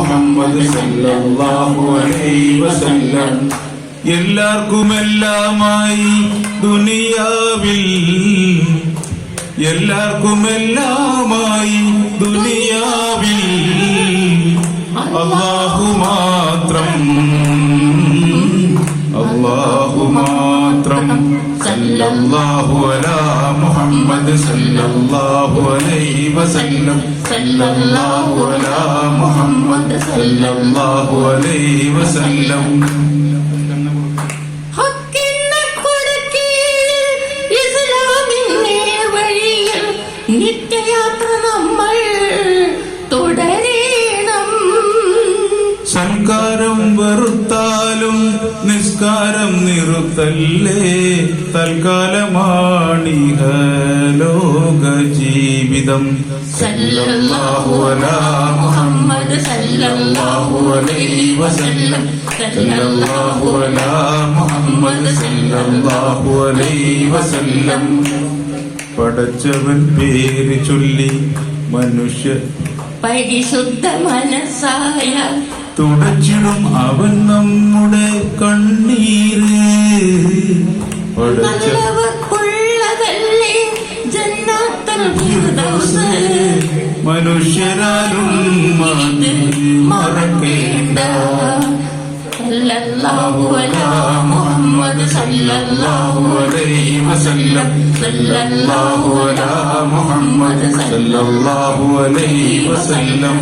മുഹമ്മദ് സല്ലല്ലാഹു അലൈഹി വസല്ലം. എല്ലാവർക്കുമെല്ലാമായി ദുനിയാവിൽ, എല്ലാവർക്കുമെല്ലാമായി ദുനിയാവിൽ അല്ലാഹു മാത്രം, അല്ലാഹു മാത്രം. സല്ലല്ലാഹു അലാ മുഹമ്മദ് സല്ലല്ലാഹു അലൈഹി വസല്ലം. സല്ലല്ലാഹു അലാ മുഹമ്മദ് സല്ലല്ലാഹു അലൈഹി വസല്ലം. നിത്യയാത്ര നമ്മൾ തുടരണം. സൽക്കാരം വെറുത്താലും നിസ്കാരം നിറുത്തല്ലേ, തൽക്കാലമാണിഹ ലോക ജീവിതം. സല്ലല്ലാഹു അലാ മുഹമ്മദ് സല്ലല്ലാഹു അലൈഹി വസല്ലം. സല്ലല്ലാഹു അലാ മുഹമ്മദ് സല്ലല്ലാഹു അലൈഹി വസല്ലം. പടച്ചവൻ പേര് ചൊല്ലി മനുഷ്യ പരിശുദ്ധ മനസ്സായ തുടച്ചിടും അവൻ നമ്മുടെ കണ്ണീര്. നല്ലവർക്കുള്ളതല്ലേ ജന്നത്തുൽ ഫിർദൗസ്. മനുഷ്യരാലും മറക്കേണ്ട. സല്ലല്ലാഹു അലാ മുഹമ്മദ് സല്ലല്ലാഹു അലൈഹി വസല്ലം. സല്ലല്ലാഹു അലാ മുഹമ്മദ് സല്ലല്ലാഹു അലൈഹി വസല്ലം.